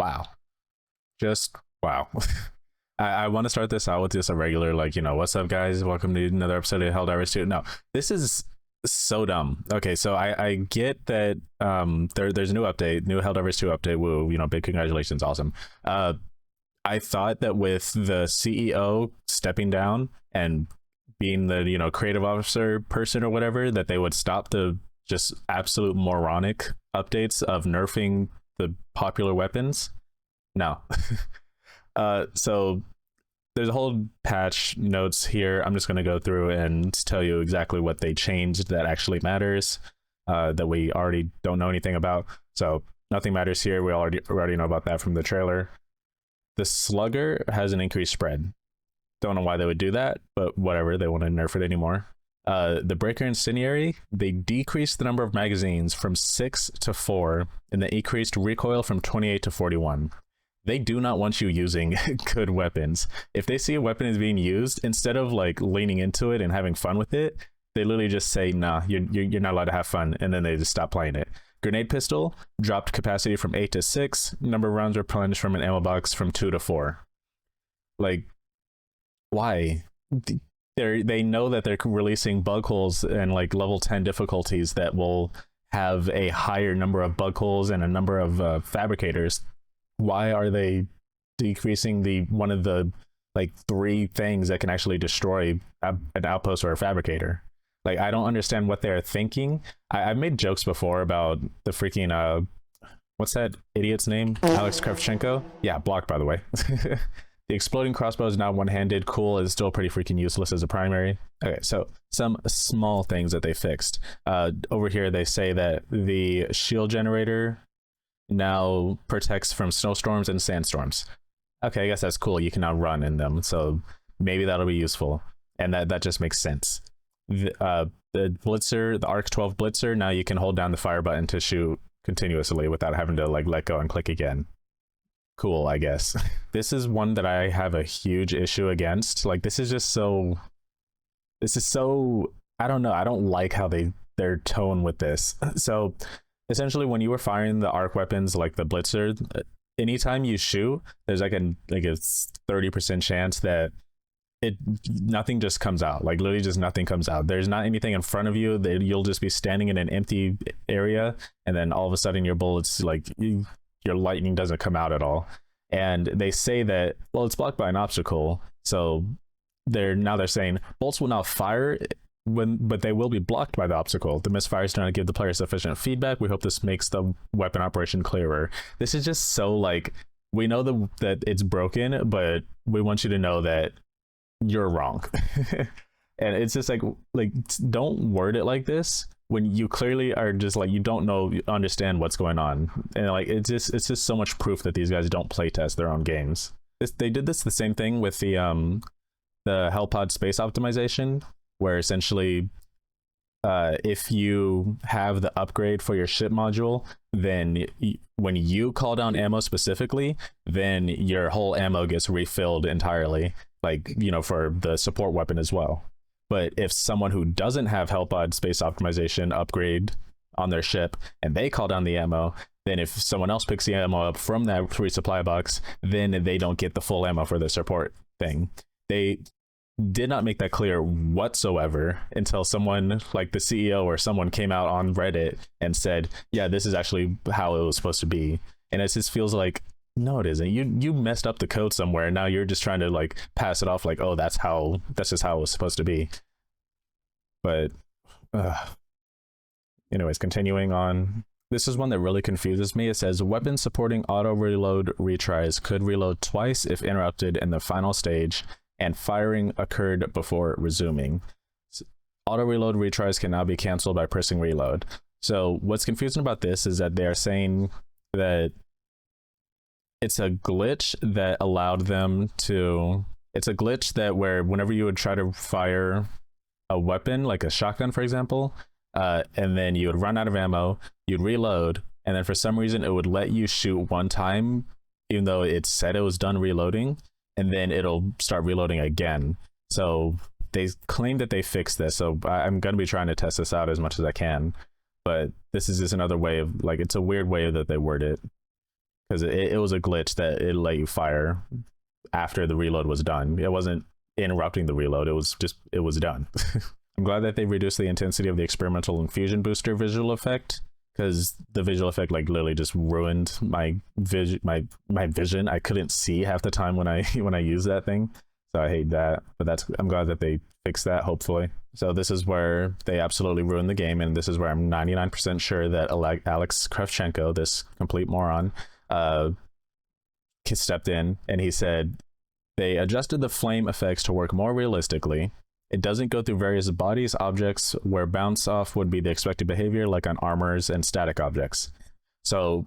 wow. Just wow. I want to start this out with just a regular, like, what's up, guys? Welcome to another episode of Helldivers 2. No, this is so dumb. Okay, so I get that there's a new update, new Helldivers 2 update. Woo, big congratulations, awesome. I thought that with the CEO stepping down and being the creative officer person or whatever, that they would stop the just absolute moronic updates of nerfing the popular weapons. No. So there's a whole patch notes here. I'm just going to go through and tell you exactly what they changed that actually matters, that we already don't know anything about. So nothing matters here. We already know about that from the trailer. The slugger has an increased spread. Don't know why they would do that, but whatever. They want to nerf it anymore. The breaker incendiary, they decreased the number of magazines from 6 to 4, and they increased recoil from 28 to 41. They do not want you using good weapons. If they see a weapon is being used, instead of like leaning into it and having fun with it, they literally just say, nah, you're not allowed to have fun, and then they just stop playing it. Grenade pistol dropped capacity from 8 to 6. Number of rounds replenished from an ammo box from 2 to 4. Like, why? They know that they're releasing bug holes and like level 10 difficulties that will have a higher number of bug holes and a number of fabricators. Why are they decreasing the one of the like 3 things that can actually destroy an outpost or a fabricator? Like, I don't understand what they're thinking. I've made jokes before about the freaking what's that idiot's name? Alex Kravchenko. Yeah, blocked, by the way. The exploding crossbow is now one-handed. Cool, is still pretty freaking useless as a primary. Okay, so some small things that they fixed. Over here, they say that the shield generator now protects from snowstorms and sandstorms. Okay, I guess that's cool. You can now run in them, so maybe that'll be useful, and that just makes sense. The blitzer, the Arc 12 blitzer, now you can hold down the fire button to shoot continuously without having to like let go and click again. Cool, I guess. This is one that I have a huge issue against. Like, this is so I don't know. I don't like how their tone with this. So essentially, when you were firing the arc weapons like the blitzer, anytime you shoot, there's like a 30% chance that nothing just comes out. Like, literally just nothing comes out. There's not anything in front of you. You'll just be standing in an empty area, and then all of a sudden your bullets, like, your lightning doesn't come out at all. And they say that, well, it's blocked by an obstacle, so they're saying bolts will now fire but they will be blocked by the obstacle. The misfires do not give the player sufficient feedback. We hope this makes the weapon operation clearer. This is just so like, we know that it's broken, but we want you to know that you're wrong. And it's just like don't word it like this when you clearly are just like, you don't understand what's going on. And like, it's just so much proof that these guys don't play test their own games. They did the same thing with the Hellpod space optimization, where essentially if you have the upgrade for your ship module, then when you call down ammo specifically, then your whole ammo gets refilled entirely, like, for the support weapon as well. But if someone who doesn't have Hellpod space optimization upgrade on their ship and they call down the ammo, then if someone else picks the ammo up from that resupply box, then they don't get the full ammo for the support thing. They did not make that clear whatsoever until someone like the CEO or someone came out on Reddit and said, yeah, this is actually how it was supposed to be. And it just feels like, no, it isn't. You messed up the code somewhere, and now you're just trying to like pass it off like, oh, that's just how it was supposed to be. But anyways, continuing on. This is one that really confuses me. It says weapons supporting auto reload retries could reload twice if interrupted in the final stage and firing occurred before resuming. Auto reload retries can now be canceled by pressing reload. So what's confusing about this is that they are saying that it's a glitch that allowed them to, it's a glitch that where whenever you would try to fire a weapon, like a shotgun, for example, and then you would run out of ammo, you'd reload, and then for some reason it would let you shoot one time, even though it said it was done reloading, and then it'll start reloading again. So they claim that they fixed this, so I'm going to be trying to test this out as much as I can. But this is just another way of, like, it's a weird way that they word it. because it was a glitch that it let you fire after the reload was done. It wasn't interrupting the reload, it was done. I'm glad that they reduced the intensity of the experimental infusion booster visual effect, because the visual effect like literally just ruined my vision. I couldn't see half the time when I use that thing, so I hate that. But I'm glad that they fixed that, hopefully. So this is where they absolutely ruined the game, and this is where I'm 99% sure that Alex Kravchenko, this complete moron, stepped in, and he said they adjusted the flame effects to work more realistically. It doesn't go through various bodies, objects, where bounce off would be the expected behavior, like on armors and static objects. So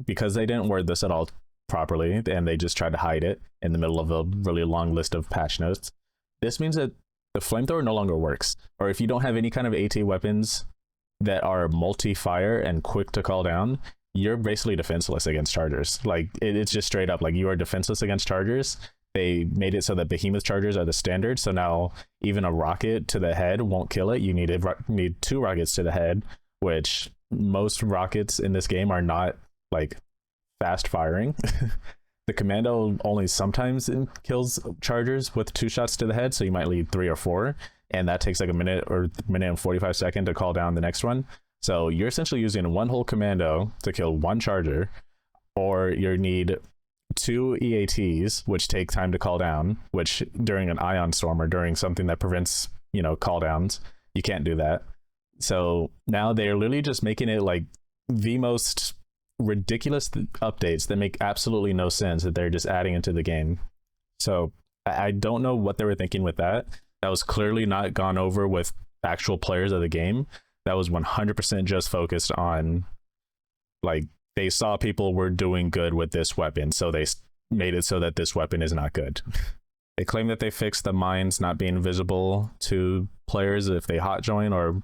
because they didn't word this at all properly, and they just tried to hide it in the middle of a really long list of patch notes, this means that the flamethrower no longer works. Or if you don't have any kind of AT weapons that are multi-fire and quick to call down, you're basically defenseless against chargers. Like it's just straight up like you are defenseless against chargers. They made it so that behemoth chargers are the standard, so now even a rocket to the head won't kill it. You need 2 rockets to the head, which most rockets in this game are not like fast firing. The commando only sometimes kills chargers with 2 shots to the head, so you might need 3 or 4, and that takes like a minute and 45 seconds to call down the next one. So you're essentially using 1 whole commando to kill 1 charger, or you need 2 EATs, which take time to call down, which during an ion storm or during something that prevents, call downs, you can't do that. So now they're literally just making it like the most ridiculous updates that make absolutely no sense that they're just adding into the game. So I don't know what they were thinking with that. That was clearly not gone over with actual players of the game. That was 100% just focused on like they saw people were doing good with this weapon, so they made it so that this weapon is not good. They claim that they fixed the mines not being visible to players if they hot join, or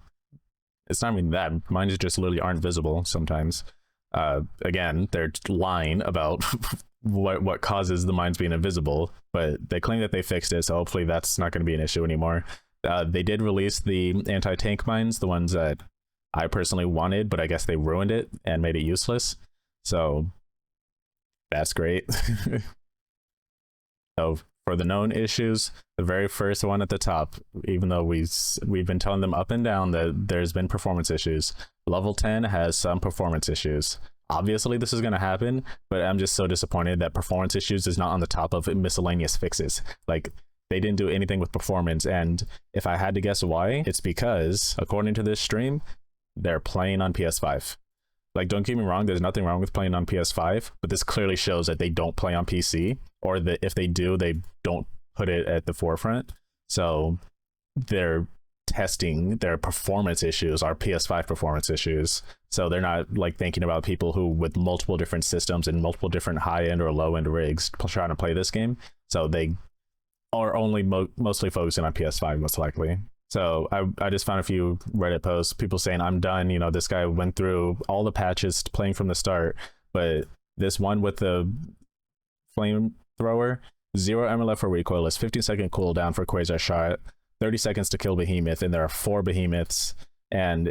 it's not even that. Mines just literally aren't visible sometimes. Again, they're lying about what causes the mines being invisible, but they claim that they fixed it, so hopefully that's not going to be an issue anymore. They did release the anti-tank mines, the ones that I personally wanted, but I guess they ruined it and made it useless. So that's great. So for the known issues, the very first one at the top, even though we've been telling them up and down that there's been performance issues, level 10 has some performance issues. Obviously this is going to happen, but I'm just so disappointed that performance issues is not on the top of miscellaneous fixes. Like, they didn't do anything with performance, and if I had to guess why, it's because, according to this stream, they're playing on PS5. Like, don't get me wrong, there's nothing wrong with playing on PS5, but this clearly shows that they don't play on PC, or that if they do, they don't put it at the forefront. So they're testing their performance issues, our PS5 performance issues. So they're not like thinking about people who with multiple different systems and multiple different high-end or low-end rigs trying to play this game. So they are only mostly focusing on PS5 most likely. So I just found a few Reddit posts, people saying, I'm done, this guy went through all the patches playing from the start, but this one with the flamethrower, 0 ammo left for recoilless, 15-second cooldown for quasar shot, 30 seconds to kill behemoth, and there are 4 behemoths, and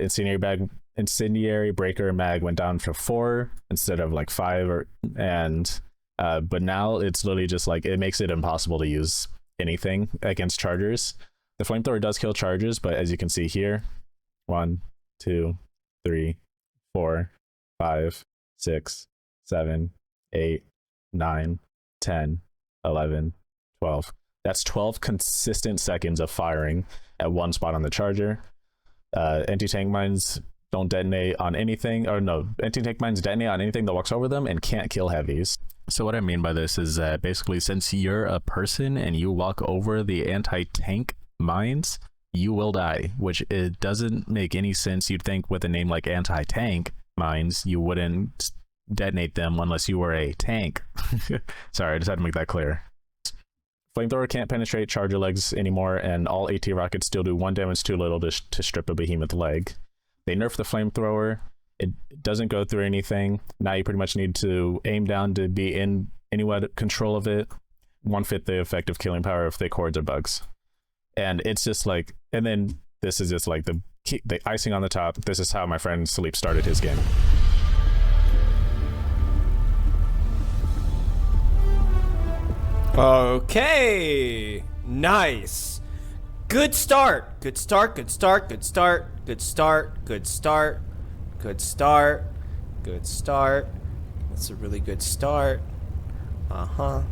incendiary breaker mag went down to 4 instead of like 5, but now it's literally just like it makes it impossible to use anything against chargers. The flamethrower does kill charges, but as you can see here, 1, 2, 3, 4, 5, 6, 7, 8, 9, 10, 11, 12. That's 12 consistent seconds of firing at one spot on the charger. Anti-tank mines don't detonate on anything, or no, anti-tank mines detonate on anything that walks over them and can't kill heavies. So what I mean by this is that basically, since you're a person and you walk over the anti-tank mines, you will die, which it doesn't make any sense. You'd think with a name like anti-tank mines, you wouldn't detonate them unless you were a tank. Sorry, I just had to make that clear. Flamethrower can't penetrate charger legs anymore, and all AT rockets still do 1 damage too little to strip a behemoth leg. They nerfed the flamethrower. It doesn't go through anything. Now you pretty much need to aim down to be in any control of it. 1/5 the effective killing power if they cords or bugs. And it's just like, and then this is just like the icing on the top. This is how my friend Sleep started his game. Okay. Nice. Good start. Good start. Good start. Good start. Good start. Good start. Good start. Good start. That's a really good start. Uh-huh.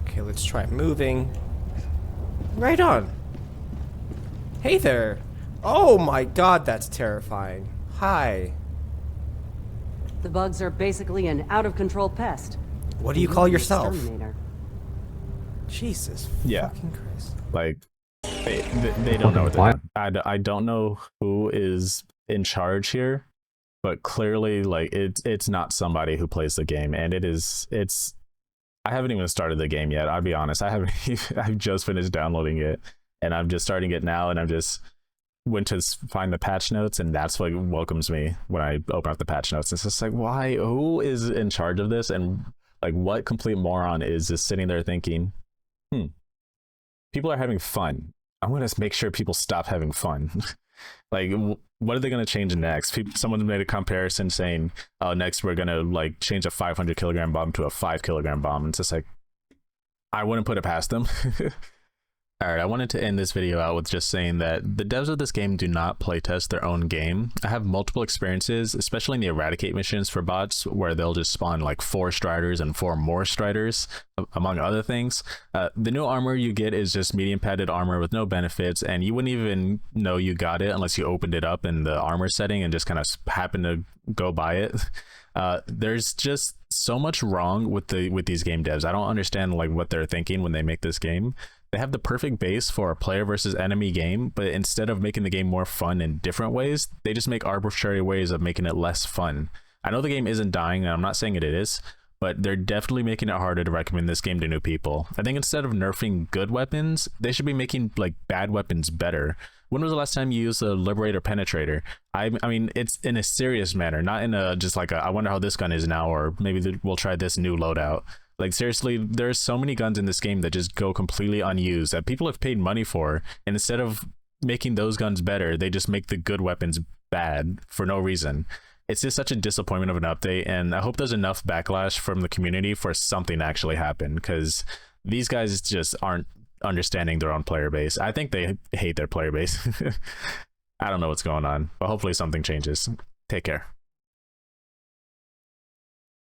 Okay, let's try moving. Right on. Hey there. Oh my god, that's terrifying. Hi. The bugs are basically an out-of-control pest. What do you call yourself? Exterminator. Jesus Yeah. fucking Christ. Like, they don't know what they're doing. I don't know who is in charge here, but clearly, like, it's not somebody who plays the game, and it's I haven't even started the game yet. I'll be honest. I've just finished downloading it, and I'm just starting it now, and I'm just went to find the patch notes, and that's what welcomes me when I open up the patch notes. It's just like, why? Who is in charge of this? And like, what complete moron is just sitting there thinking, people are having fun. I'm gonna make sure people stop having fun. Like, what are they gonna change next? Someone made a comparison saying, "Oh, next we're gonna like change a 500 kilogram bomb to a 5 kilogram bomb." And it's just like, I wouldn't put it past them. All right, I wanted to end this video out with just saying that the devs of this game do not playtest their own game. I have multiple experiences, especially in the eradicate missions for bots, where they'll just spawn like 4 striders and 4 more striders, among other things. The new armor you get is just medium padded armor with no benefits, and you wouldn't even know you got it unless you opened it up in the armor setting and just kind of happened to go by it. There's just so much wrong with these game devs. I don't understand like what they're thinking when they make this game. They have the perfect base for a player versus enemy game, but instead of making the game more fun in different ways, they just make arbitrary ways of making it less fun. I know the game isn't dying, and I'm not saying it is, but they're definitely making it harder to recommend this game to new people. I think instead of nerfing good weapons, they should be making like bad weapons better. When was the last time you used a Liberator Penetrator? I mean, it's in a serious manner, not in a just like a, I wonder how this gun is now, or maybe we'll try this new loadout. Like, seriously, there's so many guns in this game that just go completely unused that people have paid money for, and instead of making those guns better, they just make the good weapons bad for no reason. It's just such a disappointment of an update, and I hope there's enough backlash from the community for something to actually happen, because these guys just aren't understanding their own player base. I think they hate their player base. I don't know what's going on, but hopefully something changes. Take care.